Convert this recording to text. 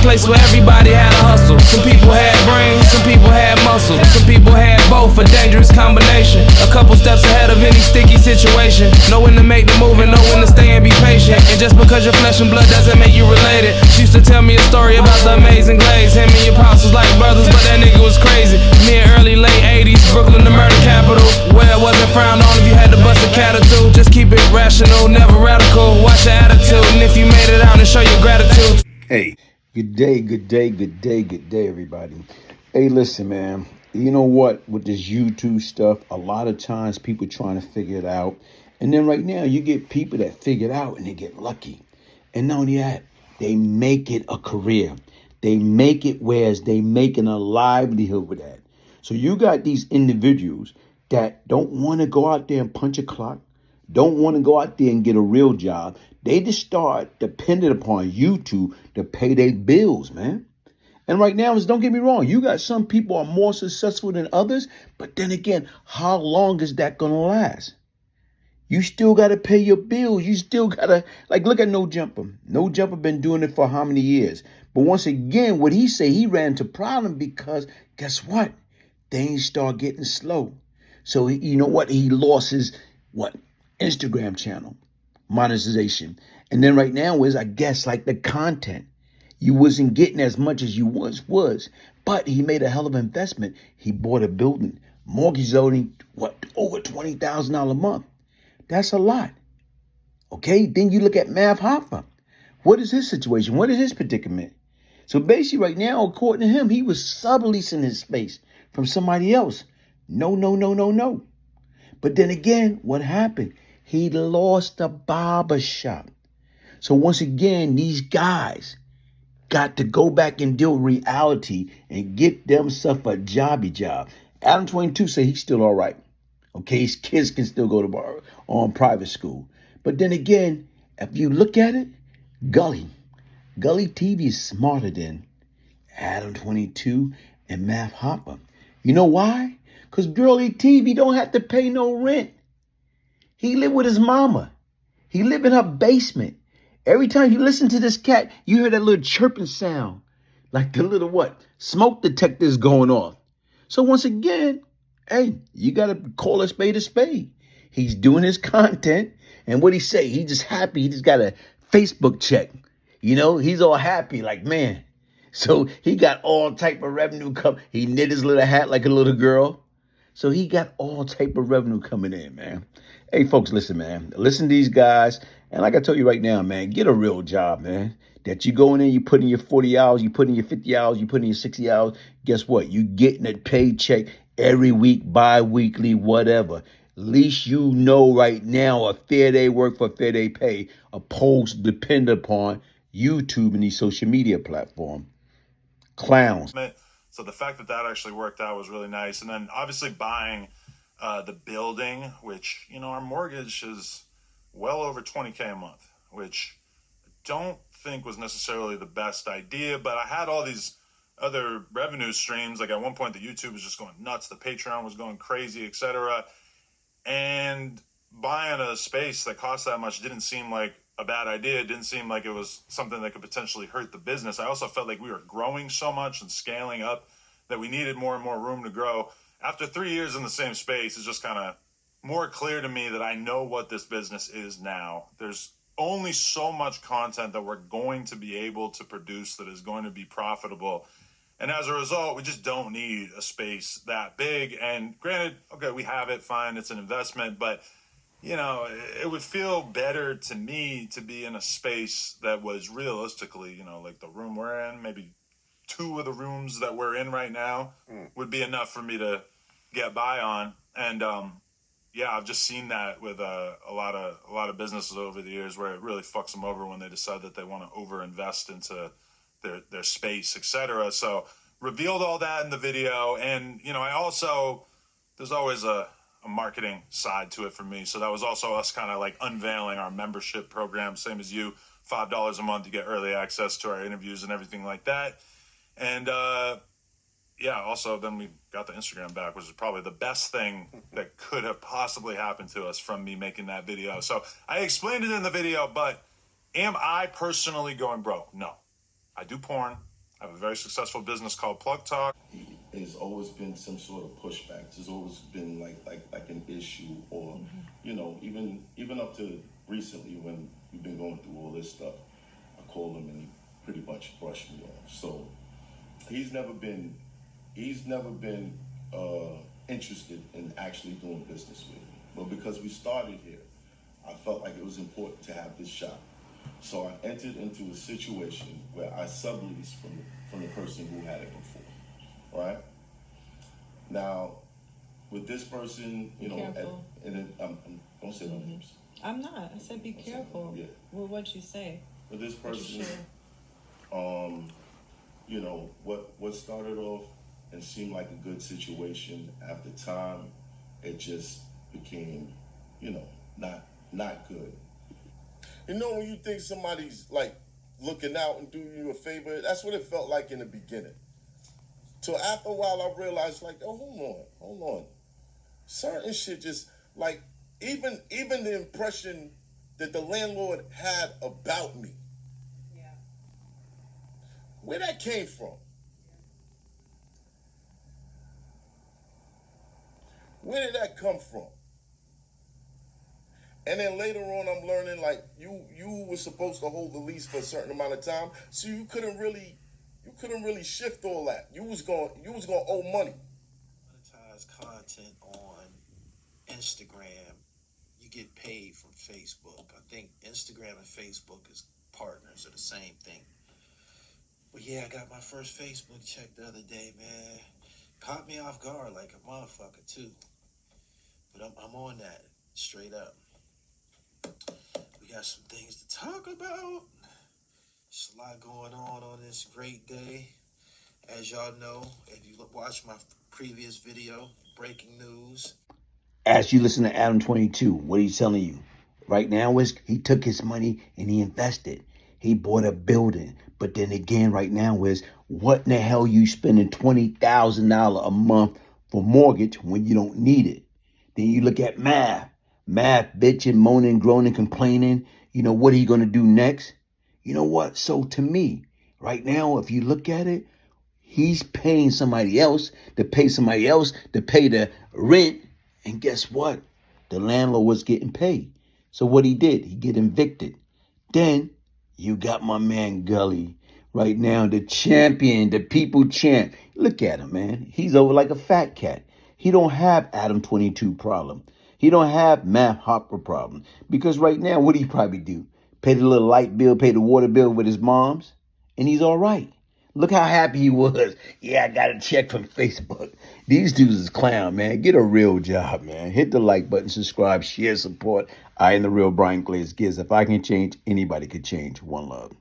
place where everybody had a hustle. Some people had brains, some people had muscle, some people had both, a dangerous combination. A couple steps ahead of any sticky situation. Know when to make the move and know when to stay and be patient. And just because you're flesh and blood doesn't make you related. She used to tell me a story about the amazing glaze. Him and your pops was like brothers, but that nigga was crazy. Me in early late 80s, Brooklyn the murder capital, where it wasn't frowned on if you had to bust a cat or two. Just keep it rational, never radical. Watch your attitude, and if you made it out, and show your gratitude. Hey, good day, good day, good day, good day, everybody. Hey, listen, man. You know what? With this YouTube stuff, a lot of times people trying to figure it out. And then right now, you get people that figure it out and they get lucky. And not only that, they make it a career. They make it whereas they making a livelihood with that. So you got these individuals that don't want to go out there and punch a clock, don't want to go out there and get a real job. They just start dependent upon YouTube to pay their bills, man. And right now, don't get me wrong, you got some people are more successful than others, but then again, how long is that gonna last? You still gotta pay your bills. You still gotta, like, look at No Jumper. No Jumper been doing it for how many years? But once again, what he say, he ran into problem because guess what? Things start getting slow. So you know what? He lost his Instagram channel monetization. And then right now is, I guess, like the content. You wasn't getting as much as you once was. But he made a hell of an investment. He bought a building. Mortgage is only, over $20,000 a month. That's a lot. Okay, then you look at Hoffa. What is his situation? What is his predicament? So basically right now, according to him, he was subleasing his space from somebody else. No. But then again, what happened? He lost the barber shop. So once again, these guys got to go back and deal with reality and get themselves a jobby job. Adam 22 say he's still all right. Okay, his kids can still go to private school. But then again, if you look at it, Gully TV is smarter than Adam 22 and Hoffa. You know why? Because Girly TV don't have to pay no rent. He live with his mama. He live in her basement. Every time you listen to this cat, you hear that little chirping sound. Like the little smoke detectors going off. So once again, hey, you got to call a spade a spade. He's doing his content. And what he say? He just happy. He just got a Facebook check. You know, he's all happy like, man. So he got all type of revenue come. He knit his little hat like a little girl. So he got all type of revenue coming in, man. Hey, folks, listen, man. Listen to these guys. And like I told you right now, man, get a real job, man. That you go in there, you put in your 40 hours, you put in your 50 hours, you put in your 60 hours. Guess what? You getting a paycheck every week, bi-weekly, whatever. At least you know right now a fair day work for fair day pay, opposed to depend upon YouTube and these social media platforms. Clowns. So the fact that actually worked out was really nice. And then obviously buying the building, which, you know, our mortgage is well over $20K a month, which I don't think was necessarily the best idea, but I had all these other revenue streams. Like at one point, the YouTube was just going nuts. The Patreon was going crazy, etc. And buying a space that cost that much didn't seem like a bad idea. It didn't seem like it was something that could potentially hurt the business. I also felt like we were growing so much and scaling up that we needed more and more room to grow. After 3 years in the same space, it's just kind of more clear to me that I know what this business is now. There's only so much content that we're going to be able to produce that is going to be profitable. And as a result, we just don't need a space that big. And granted, okay, we have it, fine, it's an investment, but you know, it would feel better to me to be in a space that was realistically, you know, like the room we're in, maybe 2 of the rooms that we're in right now would be enough for me to get by on. And yeah, I've just seen that with a lot of businesses over the years where it really fucks them over when they decide that they want to overinvest into their space, etc. So revealed all that in the video. And, you know, there's always a marketing side to it for me. So that was also us kind of like unveiling our membership program, same as you, $5 a month, you get early access to our interviews and everything like that. And yeah, also then we got the Instagram back, which is probably the best thing that could have possibly happened to us from me making that video. So I explained it in the video, but am I personally going broke? No. I do porn. I have a very successful business called Plug Talk. There's always been some sort of pushback. There's always been like an issue, or you know, even up to recently when we've been going through all this stuff. I called him and he pretty much brushed me off. So he's never been interested in actually doing business with me. But because we started here, I felt like it was important to have this shop. So I entered into a situation where I subleased from the person who had it before, right? Now, with this person, you know, don't say no names. I'm not. I said be careful. Yeah. Well, what'd you say? With this person, you know, what started off and seemed like a good situation, after time, it just became, you know, not good. You know, when you think somebody's like looking out and doing you a favor, that's what it felt like in the beginning. So after a while, I realized, like, oh, hold on. Certain shit just, like, even the impression that the landlord had about me. Yeah. Where that came from? Where did that come from? And then later on, I'm learning, like, you were supposed to hold the lease for a certain amount of time, so you couldn't really shift all that. You was gonna owe money. Monetize content on Instagram, you get paid from Facebook. I think Instagram and Facebook is partners, are the same thing. But yeah, I got my first Facebook check the other day, man. Caught me off guard like a motherfucker too. But I'm on that straight up. We got some things to talk about. There's a lot going on this great day. As y'all know, if you watch my previous video, breaking news. As you listen to Adam 22, what he's telling you right now is he took his money and he invested. He bought a building. But then again, right now is what in the hell you spending $20,000 a month for mortgage when you don't need it? Then you look at math bitching, moaning, groaning, complaining. You know, what are you going to do next? You know what? So to me, right now, if you look at it, he's paying somebody else to pay the rent. And guess what? The landlord was getting paid. So what he did, he get evicted. Then you got my man Gully right now, the champion, the people champ. Look at him, man. He's over like a fat cat. He don't have Adam 22 problem. He don't have Math Hopper problem. Because right now, what do you probably do? Pay the little light bill, pay the water bill with his mom's, and he's all right. Look how happy he was. Yeah, I got a check from Facebook. These dudes is clown, man. Get a real job, man. Hit the like button, subscribe, share, support. I am the real Brian Glaze Giz. If I can change, anybody could change. One love.